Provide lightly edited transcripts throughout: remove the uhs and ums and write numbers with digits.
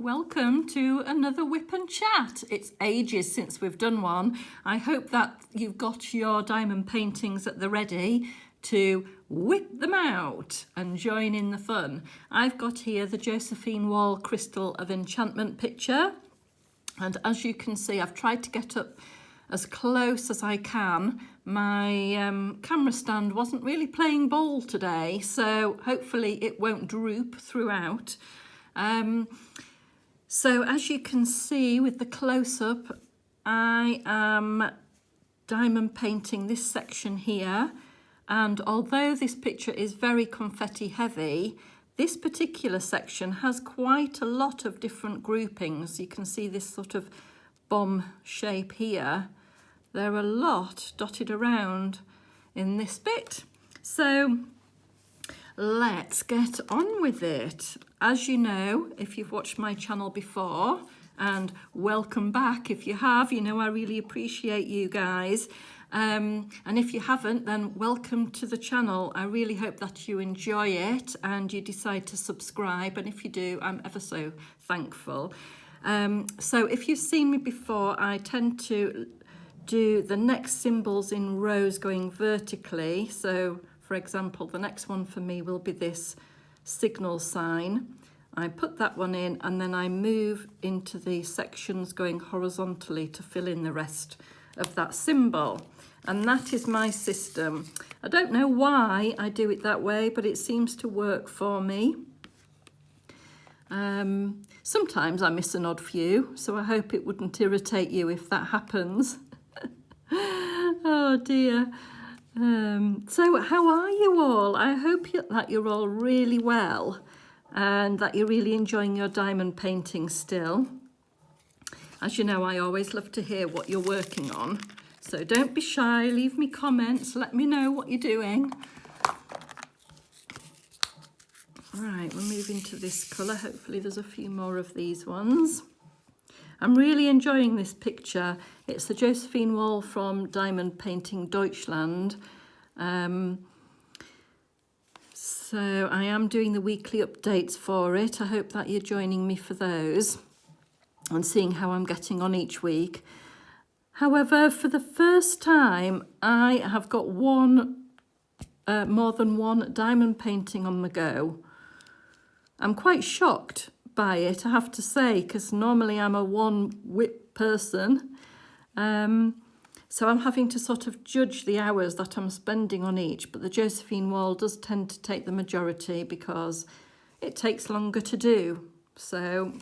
welcome to another WIP and Chat. It's ages since we've done one. I hope that you've got your diamond paintings at the ready to whip them out and join in the fun. I've got here the Josephine Wall Crystal of Enchantment picture, and as you can see, I've tried to get up as close as I can. My camera stand wasn't really playing ball today, so hopefully it won't droop throughout. So as you can see with the close-up, I am diamond painting this section here, and although this picture is very confetti heavy, this particular section has quite a lot of different groupings. You can see this sort of bomb shape here. There are a lot dotted around in this bit. So let's get on with it. As you know, if you've watched my channel before, and welcome back if you have, you know I really appreciate you guys. And if you haven't, then welcome to the channel. I really hope that you enjoy it and you decide to subscribe. And if you do, I'm ever so thankful. So if you've seen me before, I tend to do the next symbols in rows going vertically. So for example, the next one for me will be this signal sign. I put that one in and then I move into the sections going horizontally to fill in the rest of that symbol. And that is my system. I don't know why I do it that way, but it seems to work for me. Sometimes I miss an odd few, so I hope it wouldn't irritate you if that happens. Oh dear. So how are you all? I hope that you're all really well and that you're really enjoying your diamond painting still. As you know, I always love to hear what you're working on. So don't be shy, leave me comments, let me know what you're doing. Right, we're moving to this colour. Hopefully there's a few more of these ones. I'm really enjoying this picture. It's the Josephine Wall from Diamond Painting Deutschland. So I am doing the weekly updates for it. I hope that you're joining me for those and seeing how I'm getting on each week. However, for the first time, I have got more than one diamond painting on the go. I'm quite shocked by it, I have to say, because normally I'm a one WIP person. So I'm having to sort of judge the hours that I'm spending on each, but the Josephine Wall does tend to take the majority because it takes longer to do. So,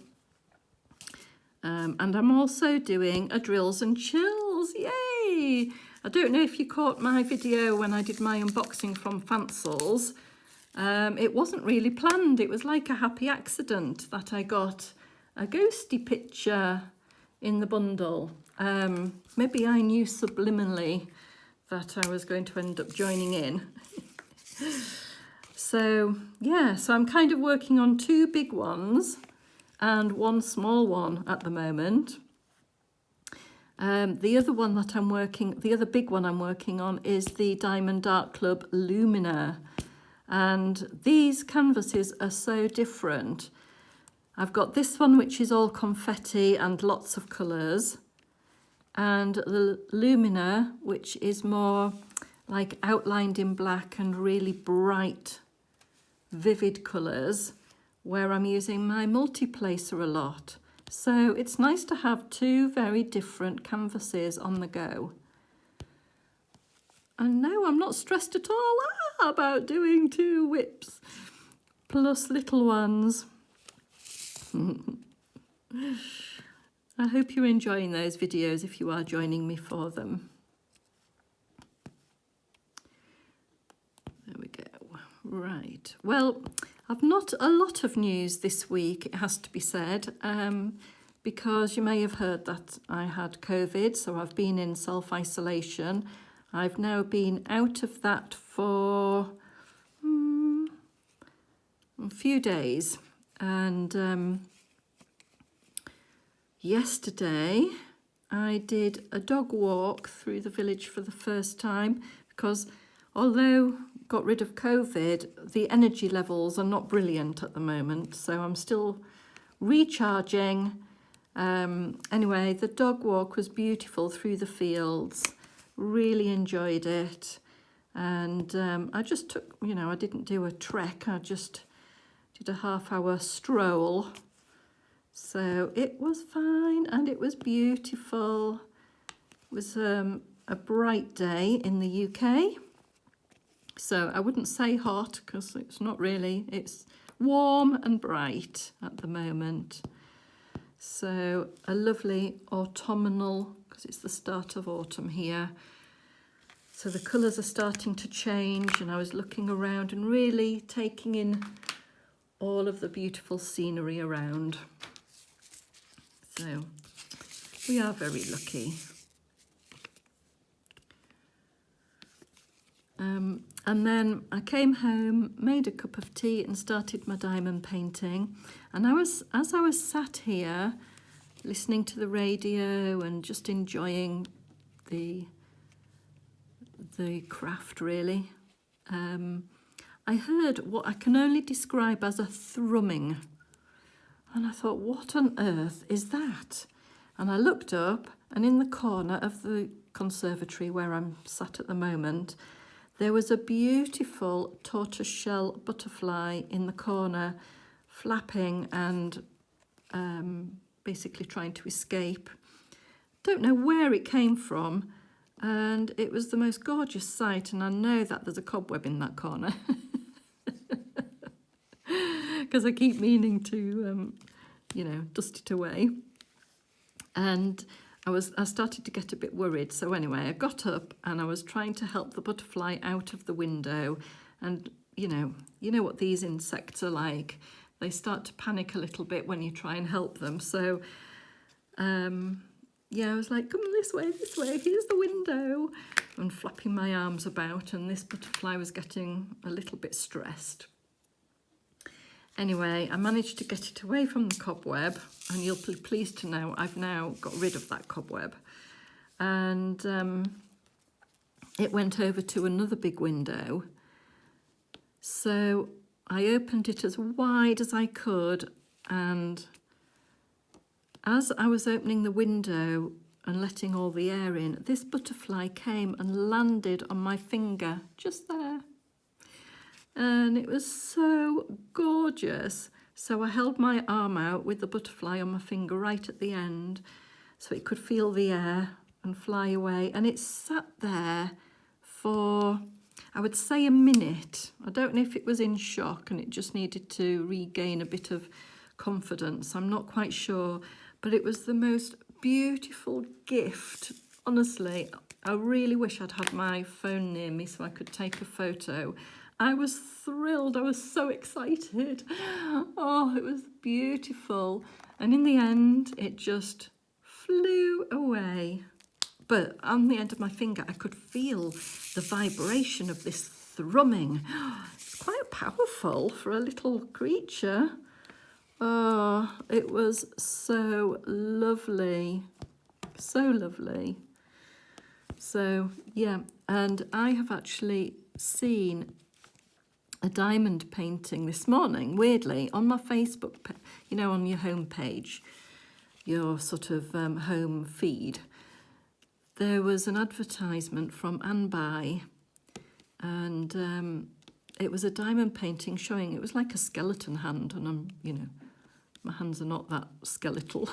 and I'm also doing a drills and chills, yay! I don't know if you caught my video when I did my unboxing from Fancels. It wasn't really planned. It was like a happy accident that I got a ghosty picture in the bundle. Maybe I knew subliminally that I was going to end up joining in. So yeah, so I'm kind of working on two big ones and one small one at the moment. The other big one I'm working on is the Diamond Art Club Lumina. And these canvases are so different. I've got this one which is all confetti and lots of colours, and the Lumina which is more like outlined in black and really bright vivid colours, where I'm using my multi-placer a lot. So it's nice to have two very different canvases on the go. And no, I'm not stressed at all about doing two WIPs plus little ones. I hope you're enjoying those videos if you are joining me for them. There we go. Right. Well, I've not a lot of news this week, it has to be said, because you may have heard that I had COVID, so I've been in self-isolation. I've now been out of that for a few days, and yesterday I did a dog walk through the village for the first time, because although got rid of COVID, the energy levels are not brilliant at the moment, so I'm still recharging. Anyway, the dog walk was beautiful through the fields. Really enjoyed it. And I just took, you know, I didn't do a trek. I just did a half-hour stroll. So it was fine and it was beautiful. It was a bright day in the UK. So I wouldn't say hot because it's not really. It's warm and bright at the moment. So a lovely autumnal, because it's the start of autumn here. So the colours are starting to change, and I was looking around and really taking in all of the beautiful scenery around. So we are very lucky. And then I came home, made a cup of tea and started my diamond painting. And as I was sat here listening to the radio and just enjoying the craft really, I heard what I can only describe as a thrumming. And I thought, what on earth is that? And I looked up, and in the corner of the conservatory where I'm sat at the moment, there was a beautiful tortoiseshell butterfly in the corner, flapping and basically trying to escape. Don't know where it came from, and it was the most gorgeous sight, and I know that there's a cobweb in that corner because I keep meaning to, you know, dust it away. And I started to get a bit worried. So anyway, I got up and I was trying to help the butterfly out of the window. And you know what these insects are like. They start to panic a little bit when you try and help them. So yeah, I was like, come this way, here's the window. And flapping my arms about, and this butterfly was getting a little bit stressed. Anyway, I managed to get it away from the cobweb, and you'll be pleased to know I've now got rid of that cobweb. And it went over to another big window. So I opened it as wide as I could, and as I was opening the window and letting all the air in, this butterfly came and landed on my finger just there. And it was so gorgeous. So I held my arm out with the butterfly on my finger right at the end so it could feel the air and fly away. And it sat there for, I would say, a minute. I don't know if it was in shock and it just needed to regain a bit of confidence. I'm not quite sure. But it was the most beautiful gift. Honestly, I really wish I'd had my phone near me so I could take a photo. I was thrilled. I was so excited. Oh, it was beautiful. And in the end, it just flew away. But on the end of my finger, I could feel the vibration of this thrumming. It's quite powerful for a little creature. Oh, it was so lovely. So lovely. So, yeah, and I have actually seen a diamond painting this morning, weirdly, on my Facebook, you know, on your home page, your sort of home feed. There was an advertisement from Anbai, and it was a diamond painting showing, it was like a skeleton hand, and I'm, you know, my hands are not that skeletal.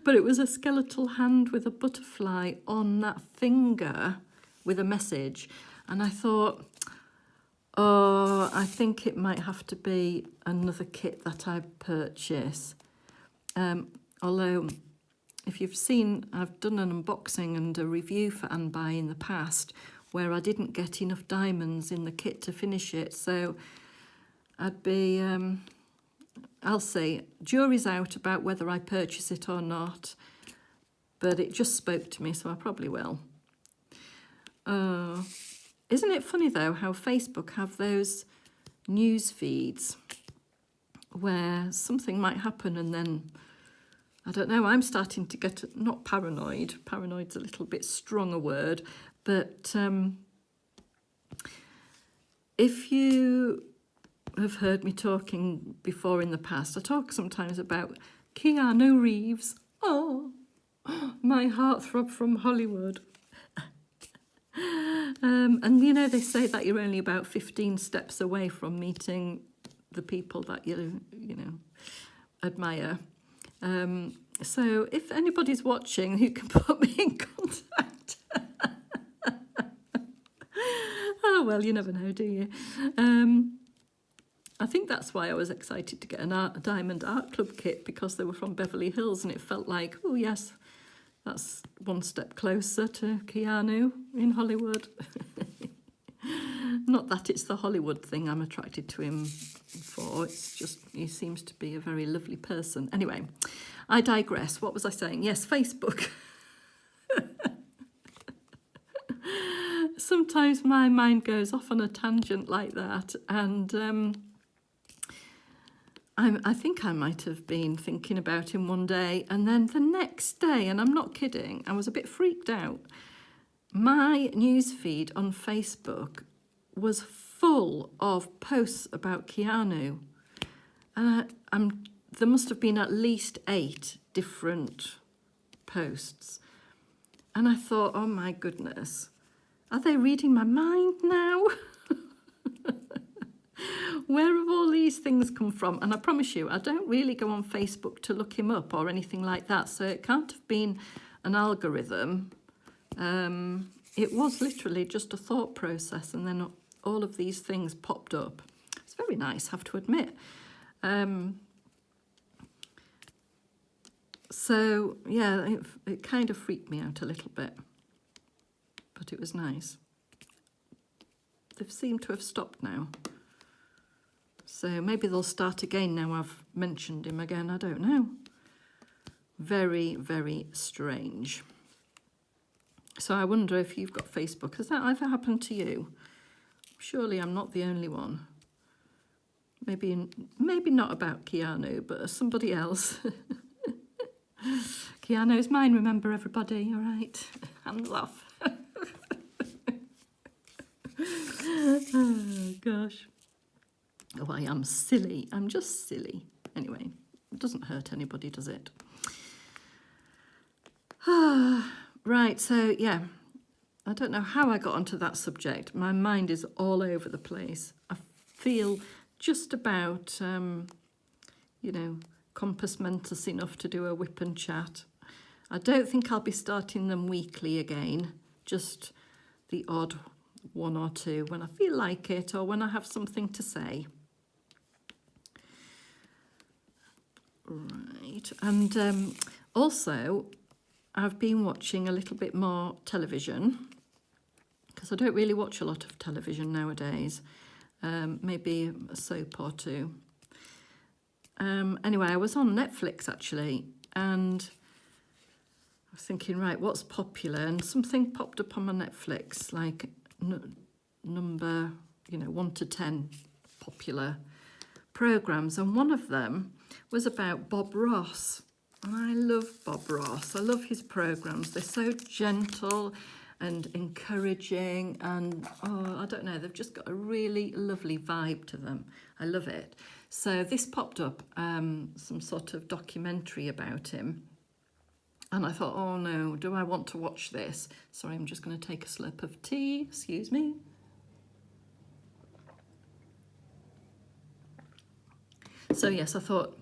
But it was a skeletal hand with a butterfly on that finger with a message. And I thought, oh, I think it might have to be another kit that I purchase. Although, if you've seen, I've done an unboxing and a review for Anbai in the past where I didn't get enough diamonds in the kit to finish it. So I'd be, I'll see. Jury's out about whether I purchase it or not. But it just spoke to me, so I probably will. Isn't it funny, though, how Facebook have those news feeds where something might happen and then, I don't know, I'm starting to get, not paranoid, paranoid's a little bit strong a word, but if you have heard me talking before in the past, I talk sometimes about Keanu Reeves. Oh, my heartthrob from Hollywood. And you know, they say that you're only about 15 steps away from meeting the people that you know, admire. So if anybody's watching who can put me in contact. Oh, well, you never know, do you? I think that's why I was excited to get a Diamond Art Club kit, because they were from Beverly Hills, and it felt like, oh yes, that's one step closer to Keanu in Hollywood. Not that it's the Hollywood thing I'm attracted to him for, it's just he seems to be a very lovely person. Anyway, I digress. What was I saying? Yes, Facebook. Sometimes my mind goes off on a tangent like that, and I think I might have been thinking about him one day, and then the next day, and I'm not kidding, I was a bit freaked out. My newsfeed on Facebook was full of posts about Keanu. There must have been at least 8 different posts. And I thought, oh my goodness, are they reading my mind now? Where have all these things come from? And I promise you, I don't really go on Facebook to look him up or anything like that. So it can't have been an algorithm. It was literally just a thought process, and then all of these things popped up. It's very nice, I have to admit. So, yeah, it kind of freaked me out a little bit. But it was nice. They've seemed to have stopped now. So maybe they'll start again now I've mentioned him again. I don't know. Very, very strange. So I wonder if you've got Facebook. Has that ever happened to you? Surely I'm not the only one. Maybe not about Keanu, but somebody else. Keanu's mine, remember, everybody, all right? Hands off. Oh, gosh. Oh, I am silly. I'm just silly. Anyway, it doesn't hurt anybody, does it? Right, so, yeah. I don't know how I got onto that subject. My mind is all over the place. I feel just about, you know, compass mentis enough to do a WIP and chat. I don't think I'll be starting them weekly again, just the odd one or two when I feel like it or when I have something to say. Right, and also I've been watching a little bit more television, because I don't really watch a lot of television nowadays, maybe a soap or two. Anyway, I was on Netflix actually, and I was thinking, right, what's popular? And something popped up on my Netflix, like number, 1 to 10 popular programs, and one of them was about Bob Ross. And I love Bob Ross. I love his programs. They're so gentle and encouraging, and I don't know, they've just got a really lovely vibe to them. I love it. So this popped up, some sort of documentary about him, and I thought, oh no, do I want to watch this? Sorry, I'm just going to take a slurp of tea, excuse me. So yes, I thought,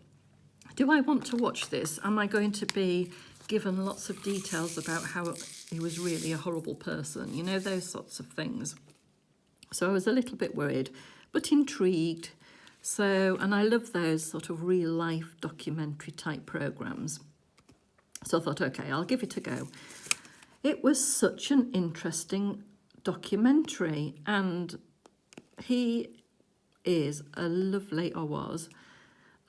do I want to watch this? Am I going to be given lots of details about how he was really a horrible person? You know, those sorts of things. So I was a little bit worried, but intrigued. So, and I love those sort of real life documentary type programs. So I thought, okay, I'll give it a go. It was such an interesting documentary, and he is a lovely, or was,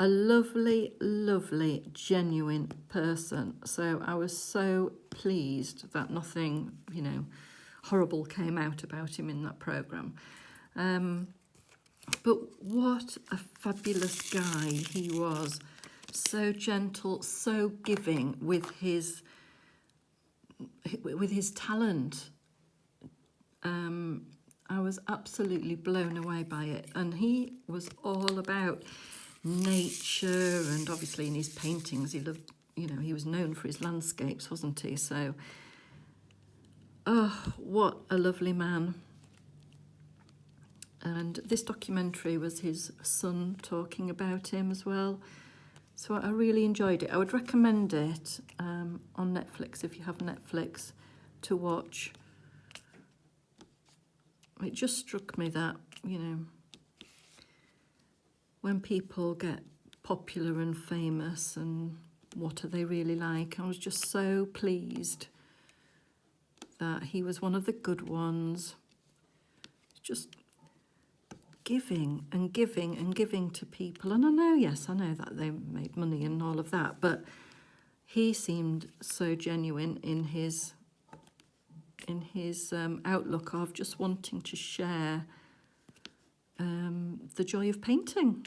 a lovely, lovely, genuine person. So I was so pleased that nothing, horrible came out about him in that programme. But what a fabulous guy he was. So gentle, so giving with his talent. I was absolutely blown away by it. And he was all about nature, and obviously in his paintings he loved, you know, he was known for his landscapes, wasn't he? So, oh, what a lovely man. And this documentary was his son talking about him as well. So I really enjoyed it. I would recommend it on Netflix, if you have Netflix, to watch. It just struck me that, you know, when people get popular and famous, and what are they really like? I was just so pleased that he was one of the good ones. Just giving and giving and giving to people. And I know, yes, I know that they made money and all of that, but he seemed so genuine in his outlook of just wanting to share the joy of painting.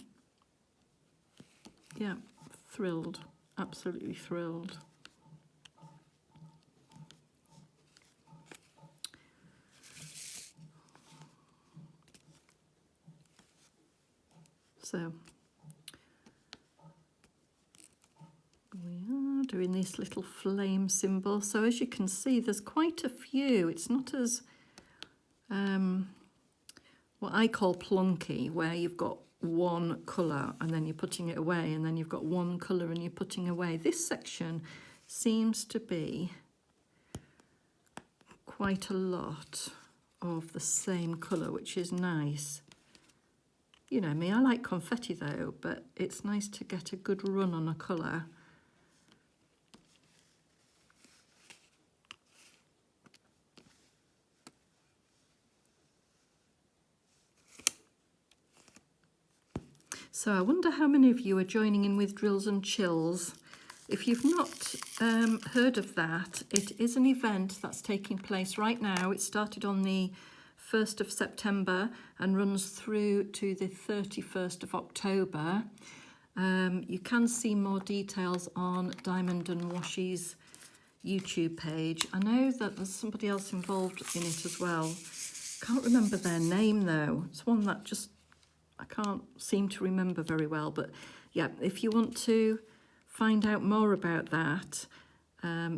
Yeah, thrilled, absolutely thrilled. So we are doing this little flame symbol. So as you can see, there's quite a few. It's not as what I call plunky, where you've got one colour and then you're putting it away, and then you've got one colour and you're putting away. This section seems to be quite a lot of the same colour, which is nice. You know me, I like confetti though, but it's nice to get a good run on a colour. So I wonder how many of you are joining in with Drills and Chills. If you've not heard of that, it is an event that's taking place right now. It started on the 1st of September and runs through to the 31st of October. You can see more details on Diamond and Washi's YouTube page. I know that there's somebody else involved in it as well. Can't remember their name though. It's one that just I can't seem to remember very well. But yeah, if you want to find out more about that,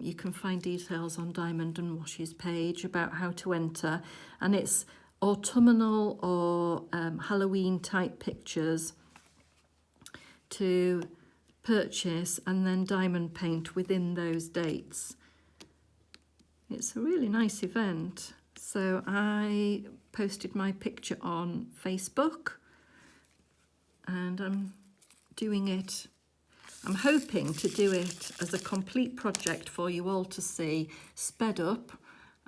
you can find details on Diamond and Washi's page about how to enter. And it's autumnal or Halloween type pictures to purchase, and then diamond paint within those dates. It's a really nice event. So I posted my picture on Facebook, and I'm doing it. I'm hoping to do it as a complete project for you all to see, sped up.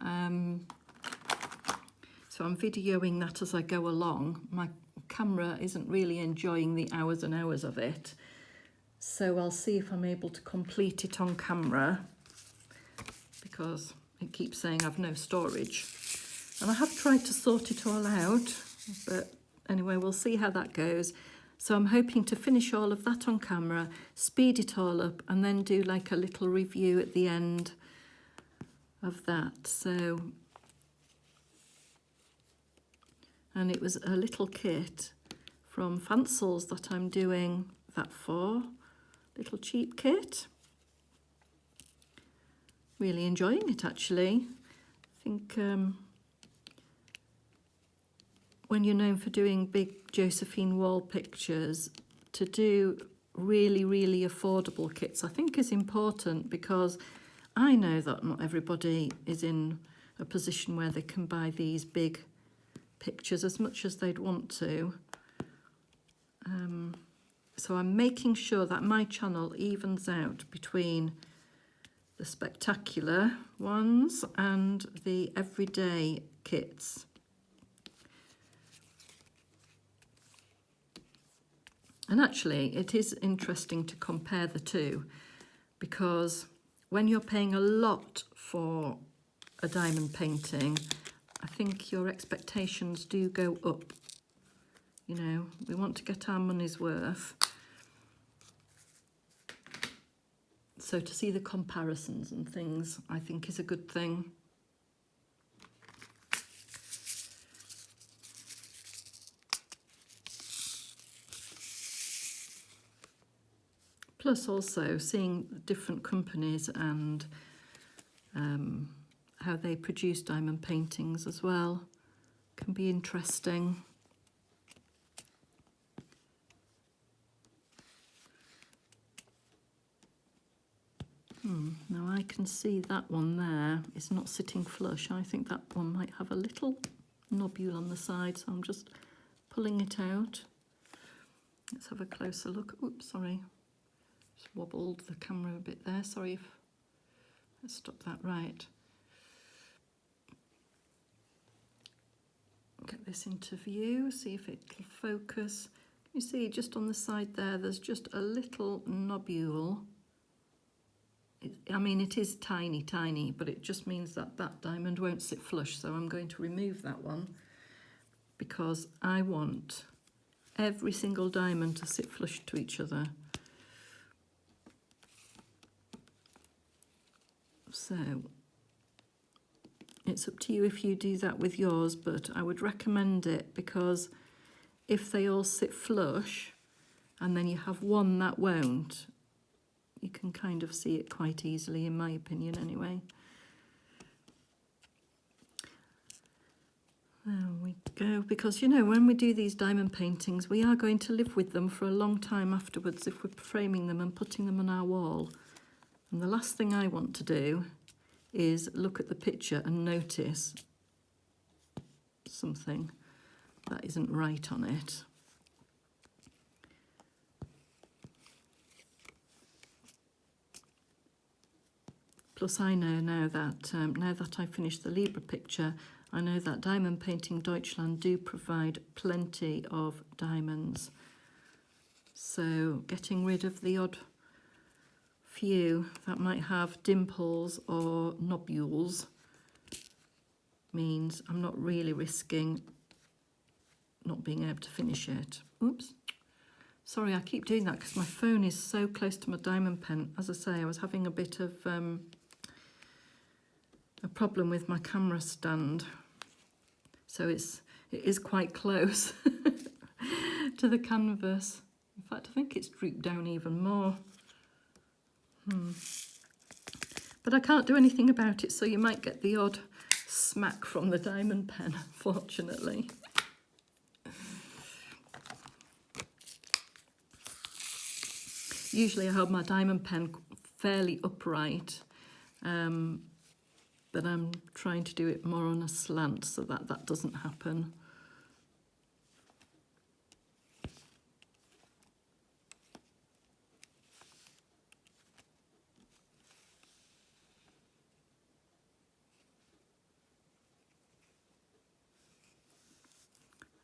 So I'm videoing that as I go along. My camera isn't really enjoying the hours and hours of it. So I'll see if I'm able to complete it on camera, because it keeps saying I've no storage. And I have tried to sort it all out, but anyway, we'll see how that goes. So I'm hoping to finish all of that on camera, speed it all up, and then do like a little review at the end of that. So, and it was a little kit from Fancels that I'm doing that for. Little cheap kit. Really enjoying it actually. I think when you're known for doing big Josephine Wall pictures, to do really, really affordable kits I think is important, because I know that not everybody is in a position where they can buy these big pictures as much as they'd want to. So I'm making sure that my channel evens out between the spectacular ones and the everyday kits. And actually, it is interesting to compare the two, because when you're paying a lot for a diamond painting, I think your expectations do go up. You know, we want to get our money's worth. So to see the comparisons and things, I think is a good thing. Plus also seeing different companies and how they produce diamond paintings as well can be interesting. Now I can see that one there is not sitting flush. I think that one might have a little nobule on the side, so I'm just pulling it out. Let's have a closer look. Oops, sorry. Just wobbled the camera a bit there. Sorry if... Let's stop that right. Get this into view, see if it'll focus. You see just on the side there, there's just a little nobule. I mean, it is tiny, tiny, but it just means that that diamond won't sit flush. So I'm going to remove that one because I want every single diamond to sit flush to each other. So it's up to you if you do that with yours, but I would recommend it because if they all sit flush and then you have one that won't, you can kind of see it quite easily, in my opinion anyway. There we go, because you know, when we do these diamond paintings, we are going to live with them for a long time afterwards if we're framing them and putting them on our wall. And the last thing I want to do is look at the picture and notice something that isn't right on it. Plus I know now that I finished the Libra picture, I know that Diamond Painting Deutschland do provide plenty of diamonds. So getting rid of the odd few that might have dimples or nobules means I'm not really risking not being able to finish it. Oops. Sorry, I keep doing that because my phone is so close to my diamond pen. As I say, I was having a bit of a problem with my camera stand. So it is quite close to the canvas. In fact, I think it's drooped down even more. But I can't do anything about it, so you might get the odd smack from the diamond pen, unfortunately. Usually I hold my diamond pen fairly upright, but I'm trying to do it more on a slant so that that doesn't happen.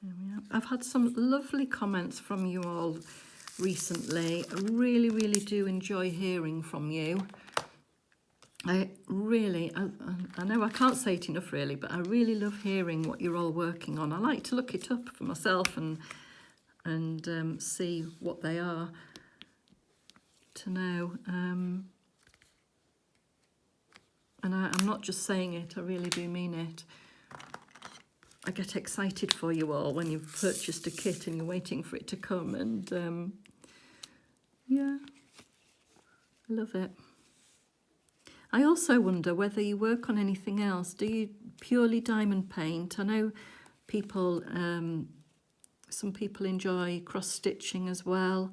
There we are. I've had some lovely comments from you all recently. I really do enjoy hearing from you. I know I can't say it enough really, but I really love hearing what you're all working on. I like to look it up for myself and see what they are, to know. And I'm not just saying it, I really do mean it. I get excited for you all when you've purchased a kit and you're waiting for it to come, and yeah, I love it. I also wonder whether you work on anything else. Do you purely diamond paint? I know people, some people enjoy cross-stitching as well.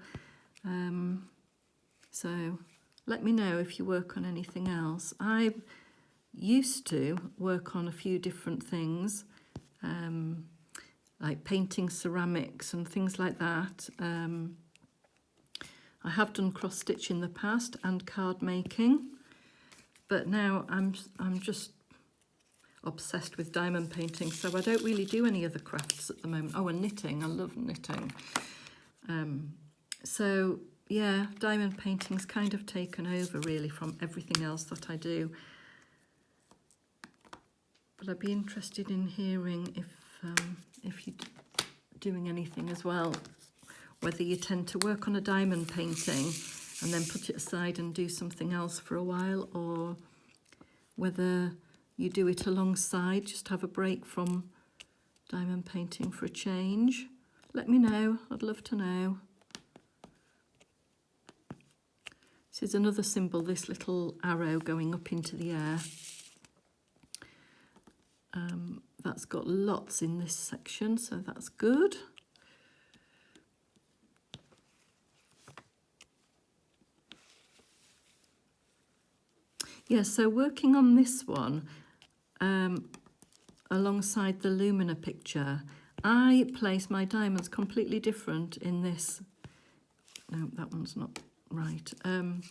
So let me know if you work on anything else. I used to work on a few different things, like painting ceramics and things like that. I have done cross-stitch in the past and card making. But now I'm just obsessed with diamond painting, so I don't really do any other crafts at the moment. Oh, and knitting. I love knitting. So, yeah, diamond painting's kind of taken over, really, from everything else that I do. But I'd be interested in hearing if you're doing anything as well, whether you tend to work on a diamond painting and then put it aside and do something else for a while, or whether you do it alongside, just have a break from diamond painting for a change. Let me know, I'd love to know. This is another symbol, this little arrow going up into the air. That's got lots in this section, so that's good. Yeah, so working on this one, alongside the Lumina picture, I place my diamonds completely different in this. No, that one's not right. In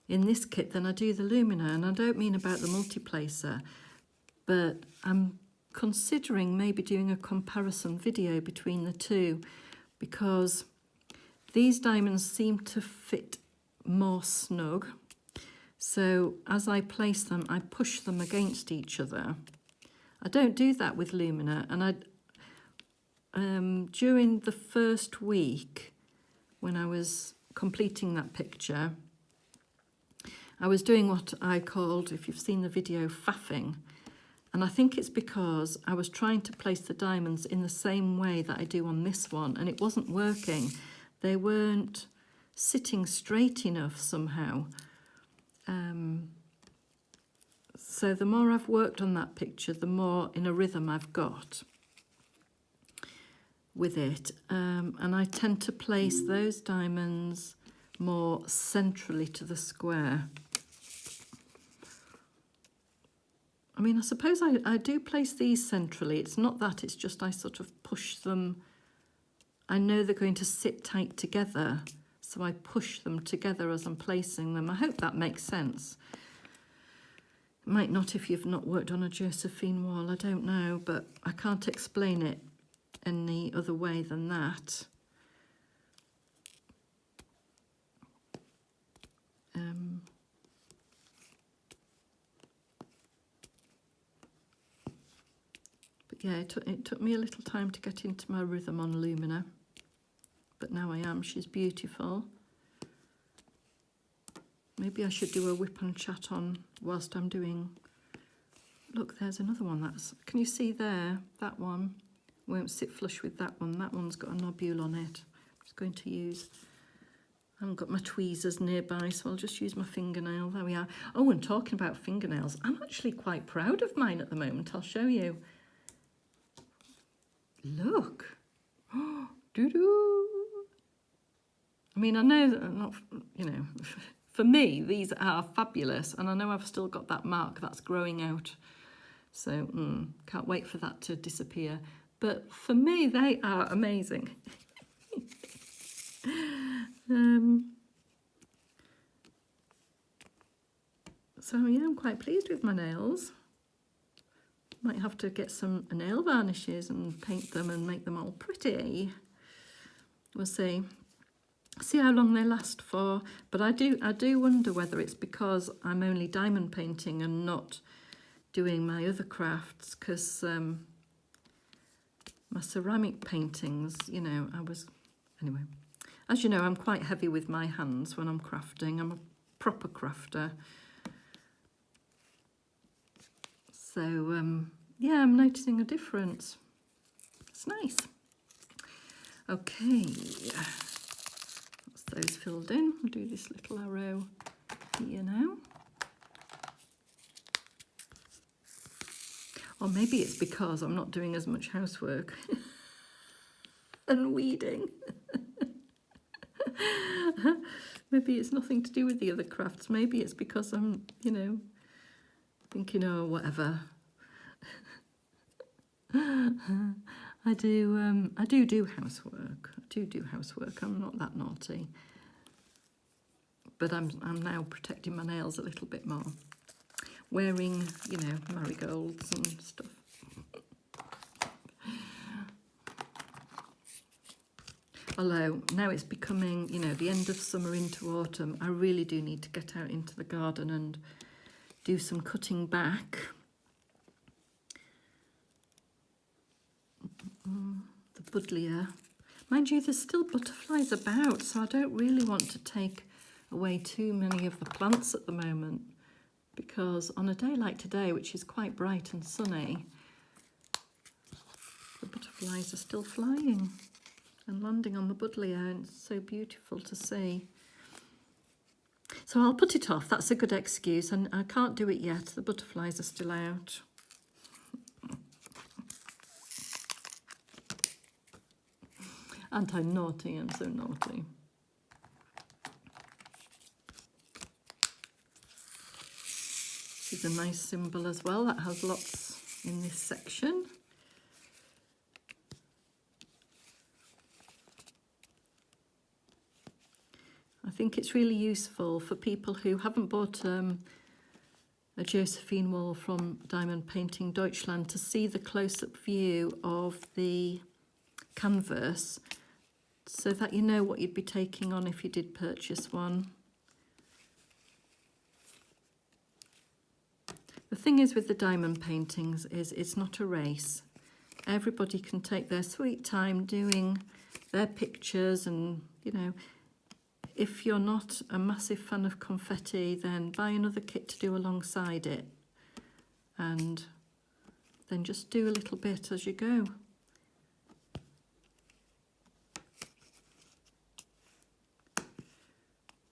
this kit than I do the Lumina, and I don't mean about the multiplacer, but I'm considering maybe doing a comparison video between the two, because these diamonds seem to fit more snug. So as I place them, I push them against each other. I don't do that with Lumina, and during the first week when I was completing that picture, I was doing what I called, if you've seen the video, faffing. And I think it's because I was trying to place the diamonds in the same way that I do on this one, and it wasn't working. They weren't sitting straight enough somehow. So the more I've worked on that picture, the more in a rhythm I've got with it. And I tend to place those diamonds more centrally to the square. I mean, I suppose I do place these centrally. It's not that, it's just I sort of push them. I know they're going to sit tight together, so I push them together as I'm placing them. I hope that makes sense. It might not if you've not worked on a Josephine Wall, I don't know, but I can't explain it any other way than that. But yeah, it took me a little time to get into my rhythm on Lumina, but now I am. She's beautiful. Maybe I should do a WIP and chat on whilst I'm doing. Look, there's another one. Can you see there? That one won't sit flush with that one. That one's got a nobule on it. I'm just going to use, I haven't got my tweezers nearby, so I'll just use my fingernail. There we are. Oh, and talking about fingernails, I'm actually quite proud of mine at the moment. I'll show you. Look. Oh, doo-doo. I mean, I know that I'm not, you know, for me, these are fabulous, and I know I've still got that mark that's growing out. So, can't wait for that to disappear. But for me, they are amazing. So, yeah, I'm quite pleased with my nails. Might have to get some nail varnishes and paint them and make them all pretty. We'll see. See how long they last for. But I do wonder whether it's because I'm only diamond painting and not doing my other crafts, because my ceramic paintings, you know, anyway, as you know, I'm quite heavy with my hands when I'm crafting. I'm a proper crafter. So, yeah, I'm noticing a difference. It's nice. Okay, that's those filled in. I'll do this little arrow here now. Or maybe it's because I'm not doing as much housework and weeding. Maybe it's nothing to do with the other crafts. Maybe it's because I'm, you know, thinking, oh, whatever. I do housework. I do housework. I'm not that naughty. But I'm now protecting my nails a little bit more. Wearing, you know, marigolds and stuff. Although now it's becoming, you know, the end of summer into autumn, I really do need to get out into the garden and do some cutting back. The buddleia. Mind you, there's still butterflies about, so I don't really want to take away too many of the plants at the moment, because on a day like today, which is quite bright and sunny, the butterflies are still flying and landing on the buddleia, and it's so beautiful to see. So I'll put it off. That's a good excuse, and I can't do it yet. The butterflies are still out. Aren't I naughty? I'm so naughty. This is a nice symbol as well. That has lots in this section. I think it's really useful for people who haven't bought a Josephine Wall from Diamond Painting Deutschland to see the close-up view of the canvas, so that you know what you'd be taking on if you did purchase one. The thing is with the diamond paintings is it's not a race. Everybody can take their sweet time doing their pictures, and you know, if you're not a massive fan of confetti, then buy another kit to do alongside it, and then just do a little bit as you go.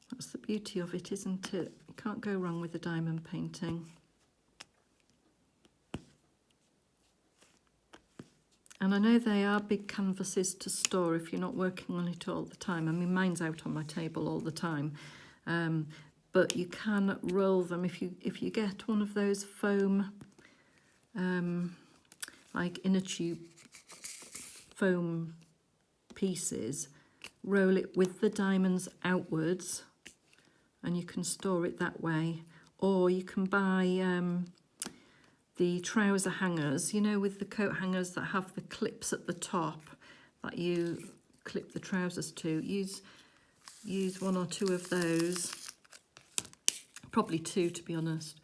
That's the beauty of it, isn't it? You can't go wrong with a diamond painting. And I know they are big canvases to store if you're not working on it all the time. I mean, mine's out on my table all the time. But you can roll them if you get one of those foam, like inner tube foam pieces, roll it with the diamonds outwards, and you can store it that way. Or you can buy the trouser hangers, you know, with the coat hangers that have the clips at the top that you clip the trousers to. Use one or two of those, probably two to be honest,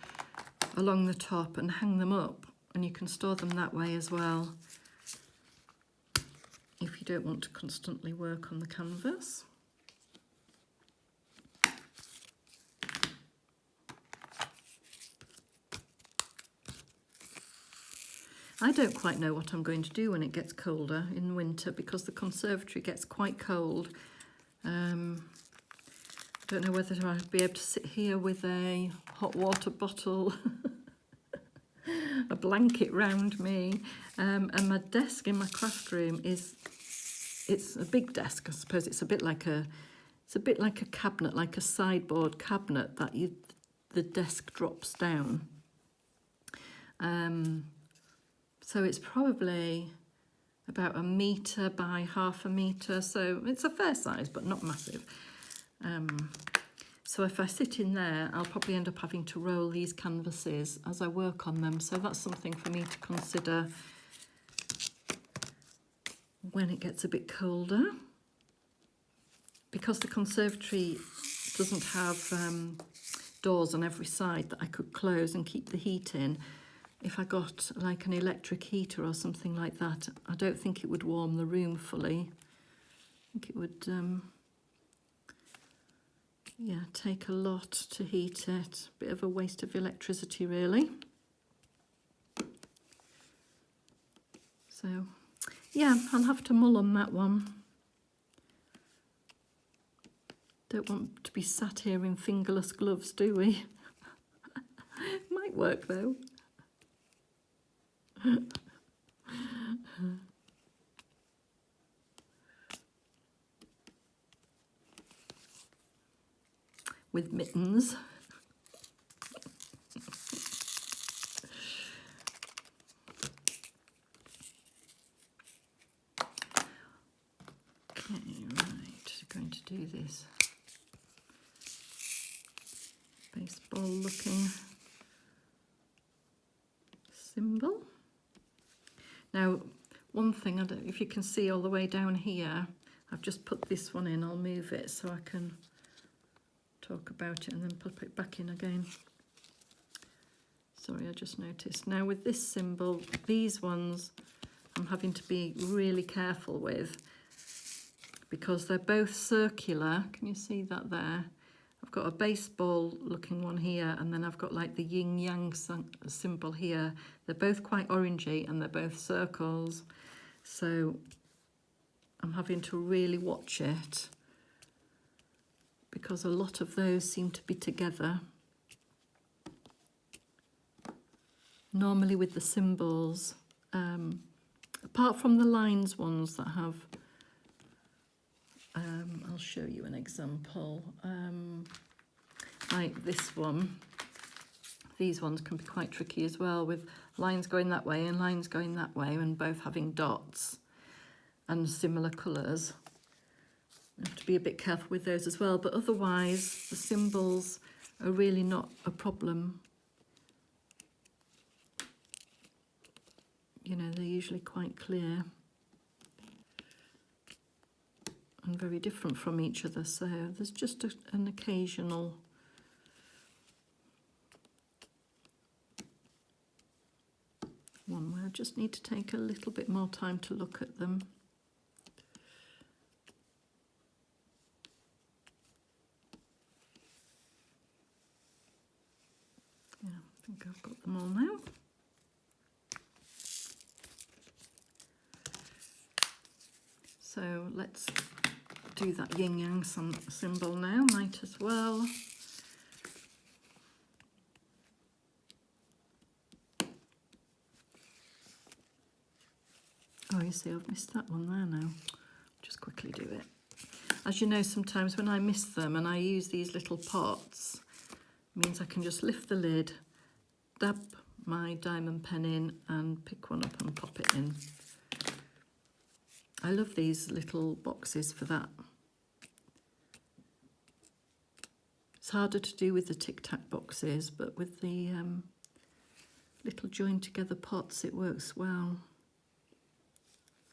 along the top, and hang them up, and you can store them that way as well if you don't want to constantly work on the canvas. I don't quite know what I'm going to do when it gets colder in winter, because the conservatory gets quite cold. Don't know whether I'll be able to sit here with a hot water bottle, a blanket round me, and my desk in my craft room it's a big desk, I suppose. It's a bit like a cabinet, like a sideboard cabinet that the desk drops down. So it's probably about 1 metre by 1/2 metre, so it's a fair size but not massive. So if I sit in there, I'll probably end up having to roll these canvases as I work on them, so that's something for me to consider when it gets a bit colder. Because the conservatory doesn't have doors on every side that I could close and keep the heat in, if I got like an electric heater or something like that, I don't think it would warm the room fully. I think it would, yeah, take a lot to heat it. Bit of a waste of electricity, really. So, yeah, I'll have to mull on that one. Don't want to be sat here in fingerless gloves, do we? Might work though. With mittens. Okay, right, going to do this baseball looking symbol. Now, one thing, I don't know if you can see all the way down here, I've just put this one in. I'll move it so I can talk about it and then put it back in again. Sorry, I just noticed. Now with this symbol, these ones I'm having to be really careful with because they're both circular. Can you see that there? I've got a baseball looking one here, and then I've got like the yin yang symbol here. They're both quite orangey and they're both circles. So I'm having to really watch it because a lot of those seem to be together. Normally with the symbols, apart from the lines ones that have, I'll show you an example, like this one. These ones can be quite tricky as well, with lines going that way and lines going that way, and both having dots and similar colours. You have to be a bit careful with those as well, but otherwise the symbols are really not a problem. You know, they're usually quite clear and very different from each other, so there's just an occasional one where I just need to take a little bit more time to look at them. Yeah, I think I've got them all now. So let's do that yin yang symbol now, might as well. Oh, you see, I've missed that one there now. Just quickly do it. As you know, sometimes when I miss them and I use these little pots, it means I can just lift the lid, dab my diamond pen in and pick one up and pop it in. I love these little boxes for that. It's harder to do with the Tic Tac boxes, but with the little joined together pots it works well.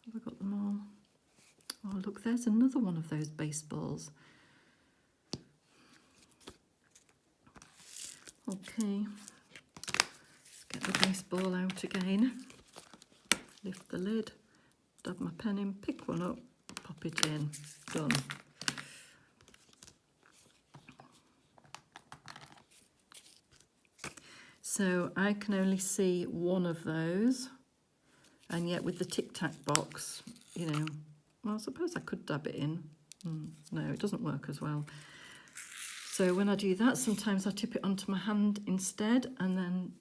Have I got them all? Oh look, there's another one of those baseballs. Okay, let's get the baseball out again. Lift the lid. Dab my pen in, pick one up, pop it in, done. So I can only see one of those, and yet with the Tic Tac box, you know, well, I suppose I could dab it in. No, it doesn't work as well. So when I do that, sometimes I tip it onto my hand instead and then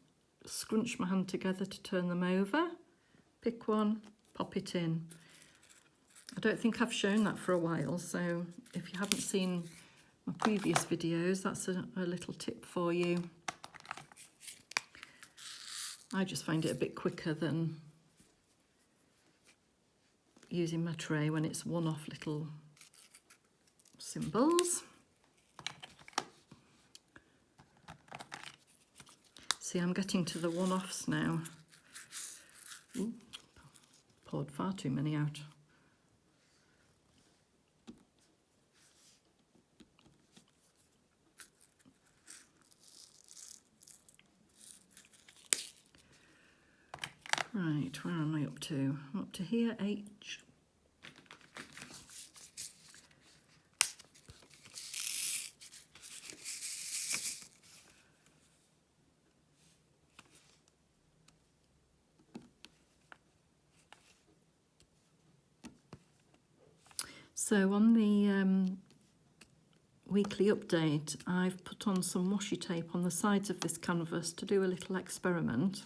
scrunch my hand together to turn them over, pick one, pop it in. I don't think I've shown that for a while, so if you haven't seen my previous videos, that's a little tip for you. I just find it a bit quicker than using my tray when it's one-off little symbols. See, I'm getting to the one-offs now. Ooh. Poured far too many out. Right, where am I up to? I'm up to here, H. So on the weekly update, I've put on some washi tape on the sides of this canvas to do a little experiment.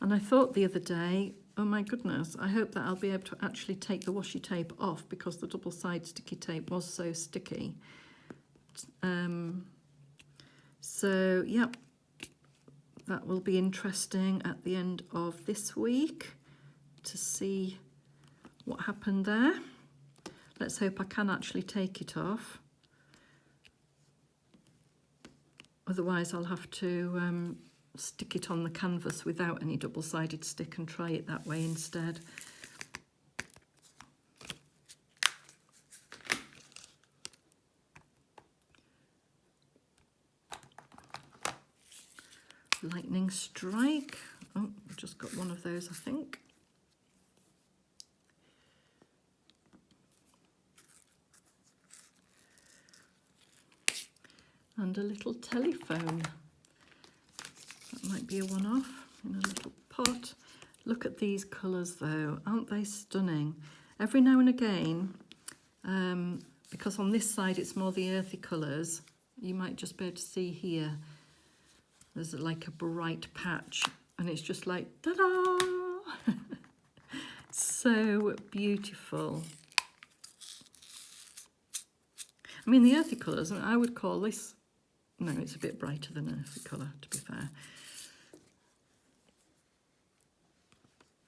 And I thought the other day, oh my goodness, I hope that I'll be able to actually take the washi tape off because the double side sticky tape was so sticky. So, yep, that will be interesting at the end of this week to see what happened there. Let's hope I can actually take it off. Otherwise I'll have to stick it on the canvas without any double-sided stick and try it that way instead. Lightning strike. Oh, I've just got one of those, I think. And a little telephone. That might be a one-off in a little pot. Look at these colours though, aren't they stunning? Every now and again, because on this side it's more the earthy colours, you might just be able to see here, there's like a bright patch, and it's just like, ta-da! So beautiful. I mean, the earthy colours, I would call this, no, it's a bit brighter than earthy colour, to be fair.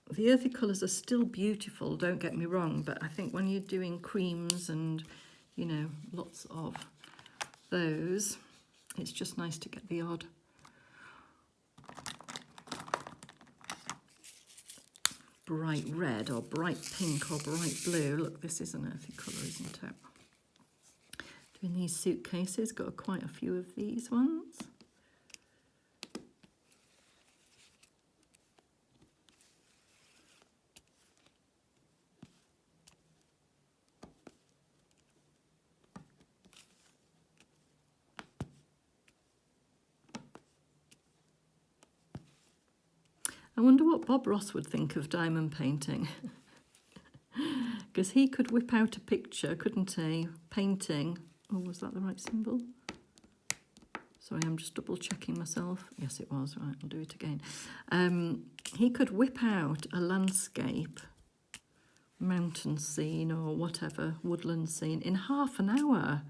The earthy colours are still beautiful, don't get me wrong, but I think when you're doing creams and, you know, lots of those, it's just nice to get the odd bright red or bright pink or bright blue. Look, this is an earthy colour, isn't it? Doing these suitcases, got quite a few of these ones. I wonder what Bob Ross would think of diamond painting. Because he could whip out a picture, couldn't he? Painting. Oh, was that the right symbol? Sorry, I'm just double checking myself. Yes, it was. Right, I'll do it again. He could whip out a landscape, mountain scene or whatever, woodland scene in half an hour.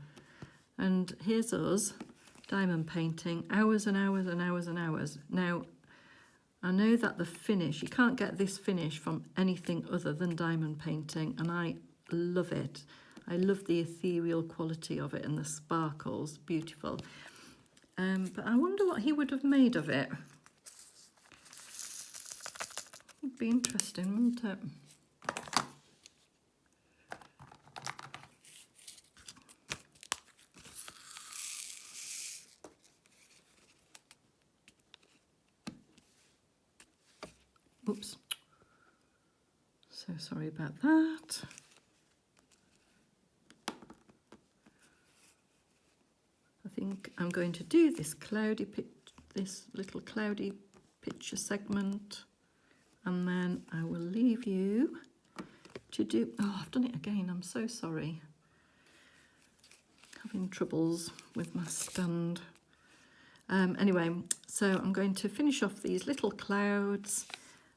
And here's us, diamond painting, hours and hours and hours and hours. Now, I know that the finish, you can't get this finish from anything other than diamond painting, and I love it. I love the ethereal quality of it and the sparkles, beautiful. But I wonder what he would have made of it. Would be interesting, wouldn't it? Oops. So sorry about that. I think I'm going to do this little cloudy picture segment, and then I will leave you to do, oh, I've done it again, I'm so sorry. Having troubles with my stand. Anyway, so I'm going to finish off these little clouds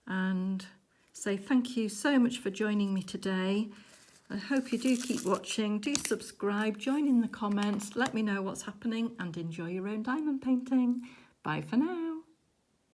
and say thank you so much for joining me today. I hope you do keep watching, do subscribe, join in the comments, let me know what's happening, and enjoy your own diamond painting. Bye for now.